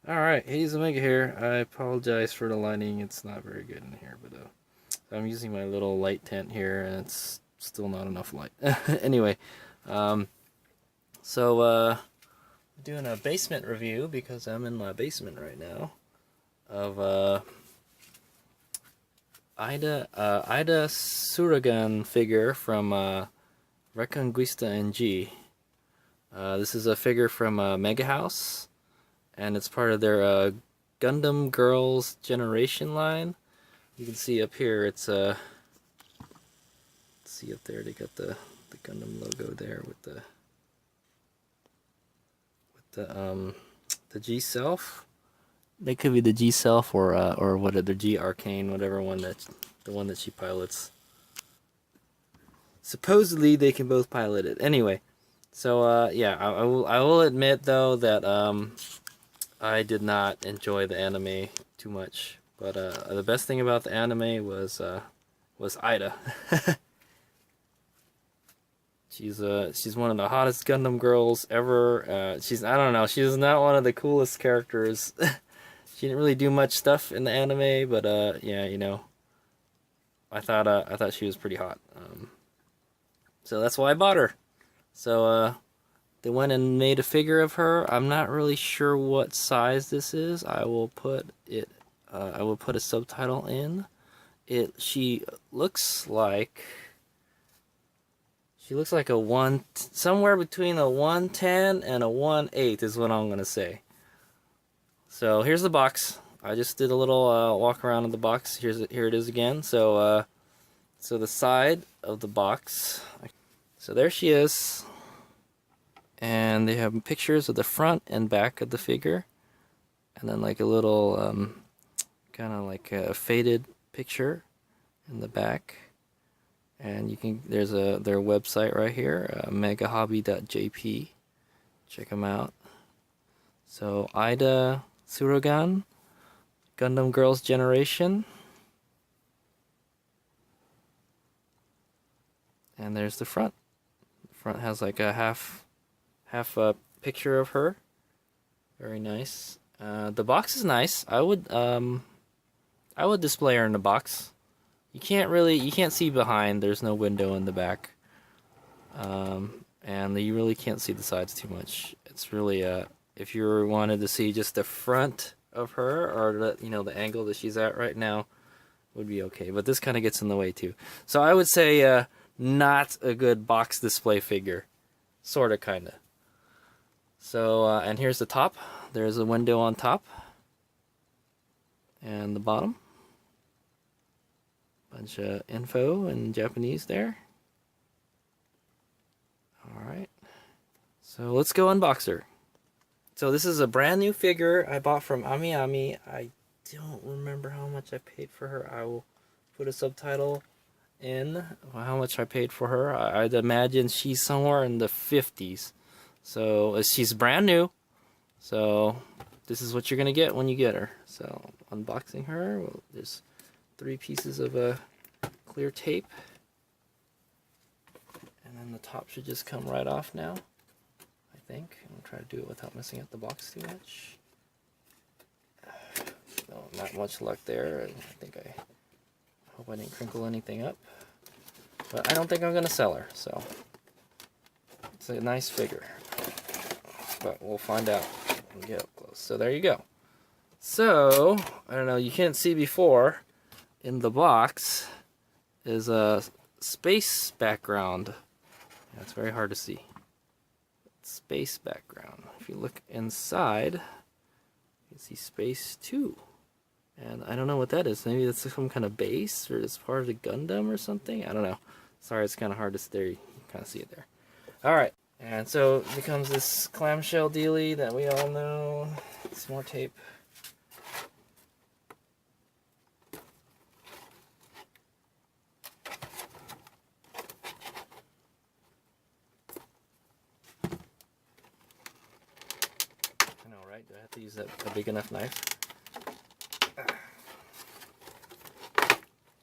Alright, HadesOmega here. I apologize for the lighting, it's not very good in here, but I'm using my little light tent here and it's still not enough light. Anyway, um, so doing a basement review because I'm in my basement right now of Aida Surugan figure from Reconguista NG. This is a figure from MegaHouse, and it's part of their Gundam Girls Generation line. You can see up here, it's see up there, they got the Gundam logo there with the G Self. They could be the G Self or what the G Arcane, whatever one the one that she pilots. Supposedly they can both pilot it. Anyway, so yeah, I will admit though that I did not enjoy the anime too much, but the best thing about the anime was Aida. She's one of the hottest Gundam girls ever. I don't know, she's not one of the coolest characters. She didn't really do much stuff in the anime, but yeah, you know, I thought she was pretty hot. So that's why I bought her. So they went and made a figure of her. I'm not really sure what size this is. I will put it. I will put a subtitle in. She looks like a somewhere between a 110 and a 1/8 is what I'm gonna say. So here's the box. I just did a little walk around of the box. Here it is again. So so the side of the box. So there she is. And they have pictures of the front and back of the figure, and then like a little kind of like a faded picture in the back. And you can their website right here, megahobby.jp. Check them out. So Aida Surugan, Gundam Girls Generation, and there's the front. The front has like a half a picture of her. Very nice. The box is nice. I would display her in the box. You can't see behind. There's no window in the back, and you really can't see the sides too much. It's really if you wanted to see just the front of her, or the angle that she's at right now, would be okay. But this kind of gets in the way too. So I would say not a good box display figure, sorta, kinda. So, and here's the top. There's a window on top. And the bottom. Bunch of info in Japanese there. Alright. So let's go unbox her. So this is a brand new figure I bought from AmiAmi. I don't remember how much I paid for her. I will put a subtitle in how much I paid for her. I'd imagine she's somewhere in the 50s. So she's brand new, so this is what you're gonna get when you get her. So unboxing her, well, there's 3 pieces of clear tape, and then the top should just come right off now, I think. I'm gonna try to do it without messing up the box too much. No, not much luck there. I hope I didn't crinkle anything up, but I don't think I'm gonna sell her, so it's a nice figure. But we'll find out when we get up close. So there you go. So, I don't know, you can't see before, in the box is a space background. Yeah, it's very hard to see. Space background. If you look inside, you can see space 2. And I don't know what that is. Maybe that's some kind of base, or it's part of the Gundam or something. I don't know. Sorry, it's kind of hard to see. You can kind of see it there. Alright. And so it becomes this clamshell dealie that we all know. Some more tape. I know, right? Do I have to use a big enough knife?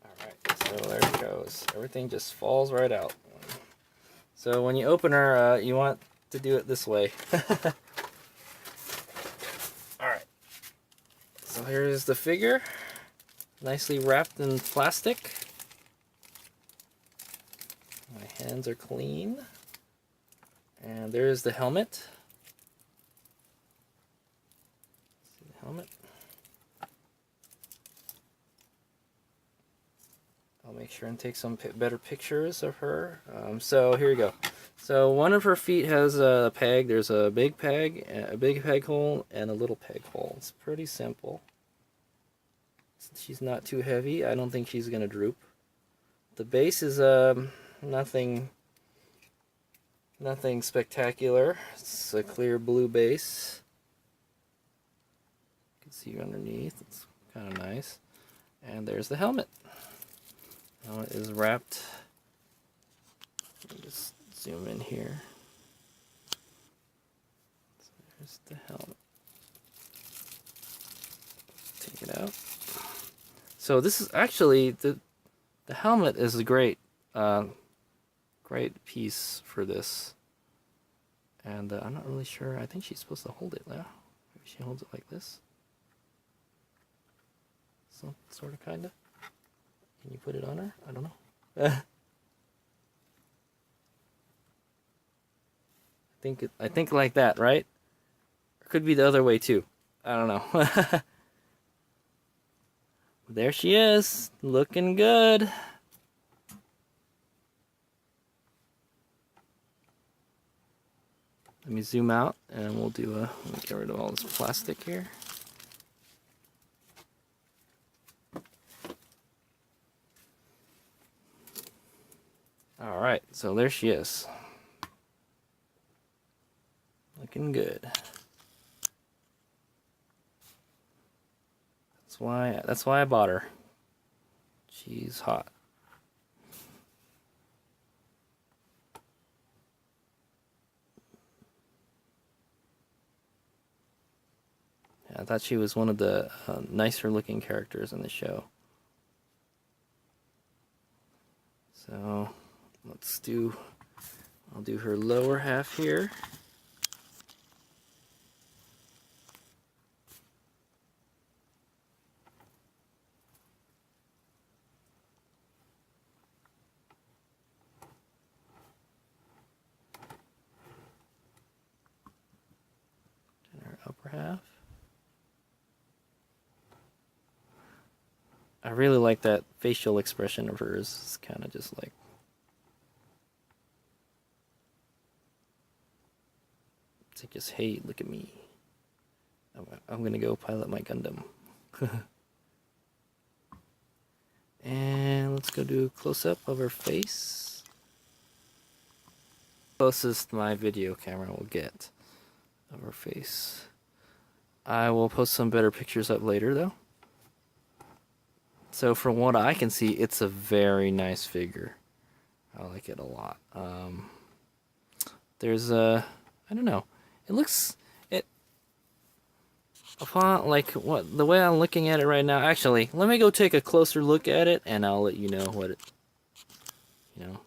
Alright, so there it goes. Everything just falls right out. So when you open her, you want to do it this way. Alright, here's the figure, nicely wrapped in plastic. My hands are clean. And there's the helmet. See the helmet? I'll make sure and take some better pictures of her. So here we go. So one of her feet has a peg. There's a big peg hole, and a little peg hole. It's pretty simple. She's not too heavy. I don't think she's gonna droop. The base is nothing spectacular. It's a clear blue base. You can see underneath. It's kind of nice. And there's the helmet. Now it is wrapped. Let me just zoom in here. So there's the helmet. Take it out. So this is actually the helmet is a great piece for this. And I'm not really sure. I think she's supposed to hold it now. Maybe she holds it like this. So sort of, kind of. Can you put it on her? I don't know. I think like that, right? Or could be the other way too. I don't know. There she is, looking good. Let me zoom out and we'll do let me get rid of all this plastic here. Alright, so there she is. Looking good. That's why I bought her. She's hot. I thought she was one of the nicer looking characters in the show. So I'll do her lower half here. And her upper half. I really like that facial expression of hers. It's kind of just like, it's like just, hey, look at me. I'm gonna go pilot my Gundam. And let's go do a close-up of her face. Closest my video camera will get of her face. I will post some better pictures up later though. So from what I can see, it's a very nice figure. I like it a lot. There's a, I don't know. It looks, upon like what the way I'm looking at it right now. Actually, let me go take a closer look at it, and I'll let you know what it, you know.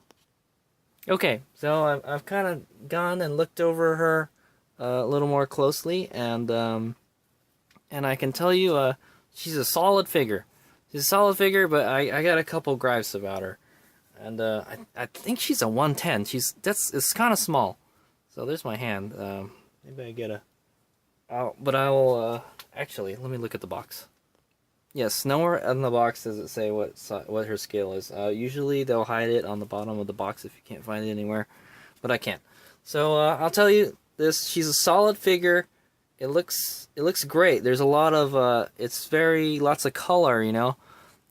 Okay, so I've kind of gone and looked over her a little more closely, and I can tell you, she's a solid figure. She's a solid figure, but I got a couple gripes about her, and I think she's a 110. It's kind of small. So there's my hand. Maybe I get a. But I will actually let me look at the box. Yes, nowhere in the box does it say what her scale is. Usually they'll hide it on the bottom of the box if you can't find it anywhere, but I can't. So I'll tell you this: she's a solid figure. It looks great. There's a lot of lots of color, you know.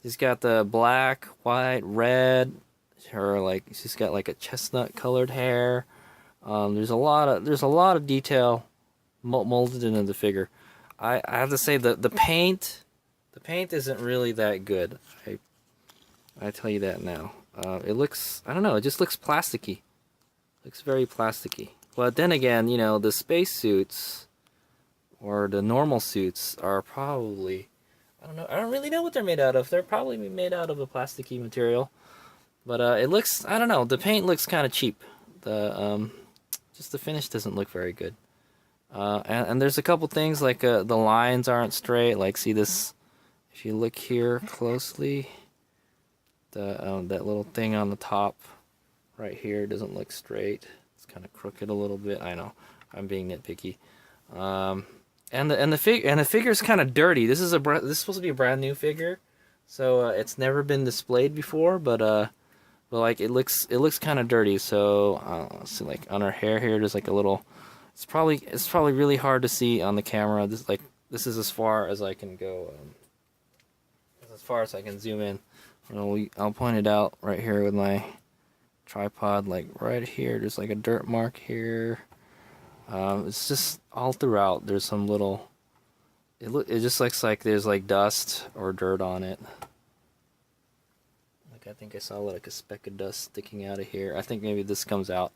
She's got the black, white, red. She's got like a chestnut colored hair. There's a lot of detail molded into the figure. I have to say the paint isn't really that good. I tell you that now. It looks, I don't know, it just looks plasticky. Looks very plasticky. But then again, you know, the space suits or the normal suits are probably, I don't know, I don't really know what they're made out of. They're probably made out of a plasticky material. But it looks, I don't know, the paint looks kind of cheap. Just the finish doesn't look very good. And there's a couple things like the lines aren't straight. Like, see this? If you look here closely, that little thing on the top right here doesn't look straight. It's kind of crooked a little bit. I know, I'm being nitpicky. And the figure's kind of dirty. This is supposed to be a brand new figure, so it's never been displayed before. But like it looks kind of dirty. So see, like on her hair here, there's like a little. It's probably really hard to see on the camera. This is as far as I can go. As far as I can zoom in. I'll point it out right here with my tripod. Like right here, there's like a dirt mark here. It's just all throughout. There's some little. It just looks like there's like dust or dirt on it. Like I think I saw like a speck of dust sticking out of here. I think maybe this comes out.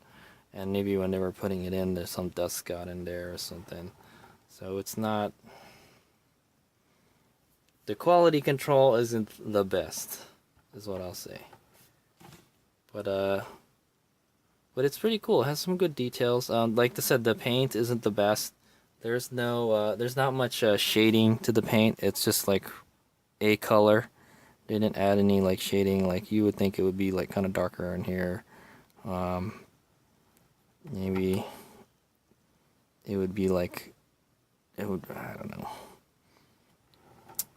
And maybe when they were putting it in, there's some dust got in there or something. So it's not... The quality control isn't the best, is what I'll say. But it's pretty cool. It has some good details. Like I said, the paint isn't the best. There's not much shading to the paint. It's just like a color. They didn't add any like shading. Like you would think it would be like kind of darker in here. Maybe it would be like, I don't know,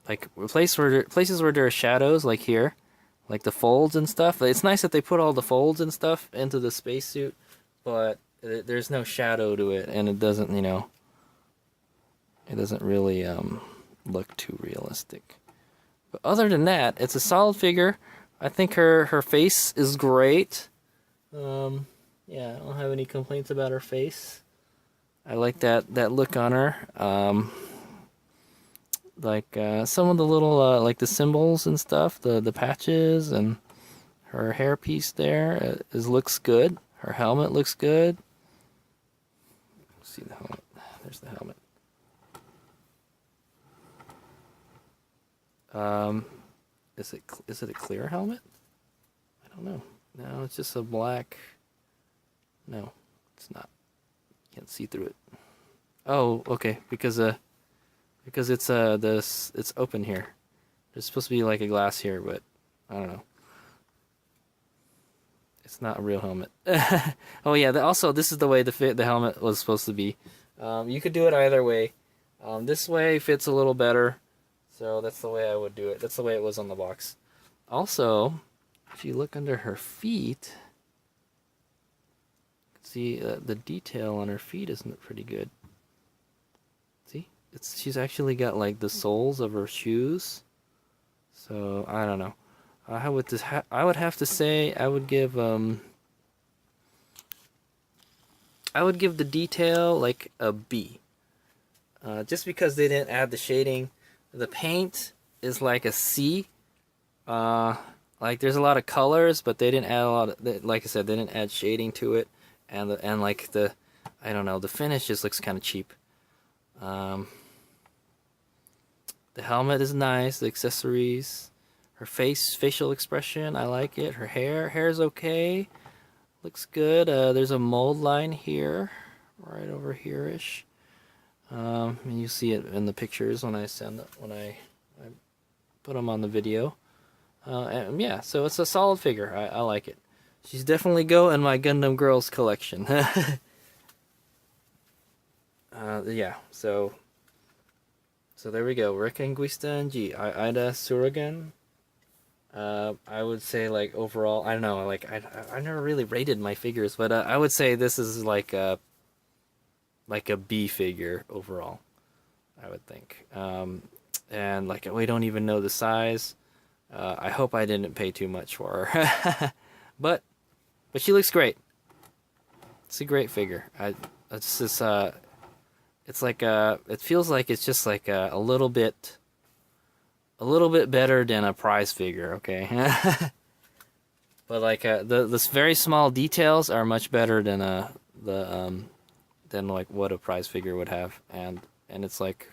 like places where there are shadows, like here, like the folds and stuff. It's nice that they put all the folds and stuff into the spacesuit, but there's no shadow to it, and it doesn't, it doesn't really look too realistic. But other than that, it's a solid figure. I think her face is great. Yeah, I don't have any complaints about her face. I like that look on her. Like some of the little like the symbols and stuff, the patches, and her hairpiece there looks good. Her helmet looks good. Let's see the helmet. There's the helmet. Is it a clear helmet? I don't know. No, it's just a black. No, it's not. Can't see through it. Oh, okay. Because it's it's open here. There's supposed to be like a glass here, but I don't know. It's not a real helmet. Oh yeah. Also, this is the way the helmet was supposed to be. You could do it either way. This way fits a little better, so that's the way I would do it. That's the way it was on the box. Also, if you look under her feet. See, the detail on her feet isn't pretty good. See, she's actually got like the soles of her shoes. So I don't know. I would have to say I would give the detail like a B. Just because they didn't add the shading. The paint is like a C. Like there's a lot of colors, but they didn't add a lot of, like I said, they didn't add shading to it. And like I don't know, the finish just looks kind of cheap. The helmet is nice, the accessories, her facial expression, I like it. Her hair's okay, looks good. There's a mold line here, right over here-ish. And you see it in the pictures when I put them on the video. And yeah, so it's a solid figure. I like it. She's definitely go in my Gundam Girls collection. Yeah, so there we go. Reconguista and G. Aida Surugan. I would say like overall, I don't know, like I never really rated my figures, but I would say this is like a B figure overall. I would think. And like we don't even know the size. I hope I didn't pay too much for her. But she looks great. It's a great figure. It's just it's like it feels like it's just like a little bit better than a prize figure, okay? But like the very small details are much better than than like what a prize figure would have, and it's like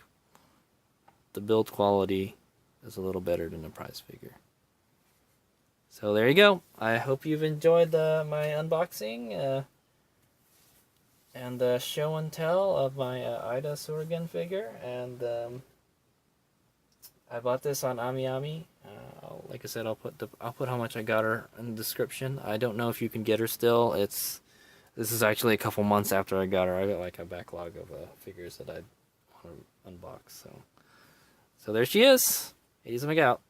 the build quality is a little better than a prize figure. So there you go. I hope you've enjoyed my unboxing. and show and tell of my Aida Surugan figure. And I bought this on AmiAmi. Like I said, I'll put how much I got her in the description. I don't know if you can get her still. This is actually a couple months after I got her. I got like a backlog of figures that I want to unbox. So there she is. HadesOmega out.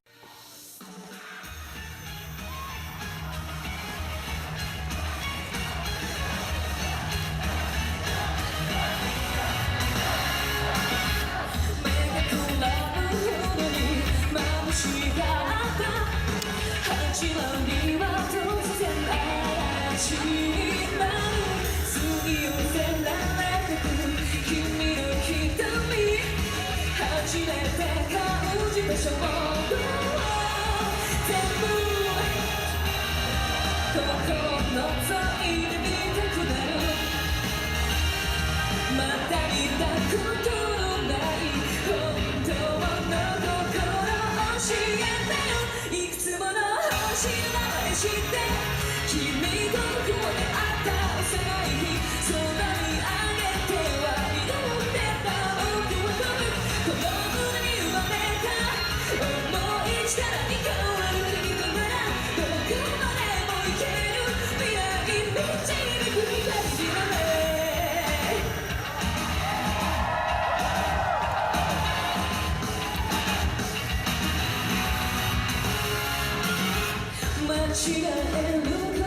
間違える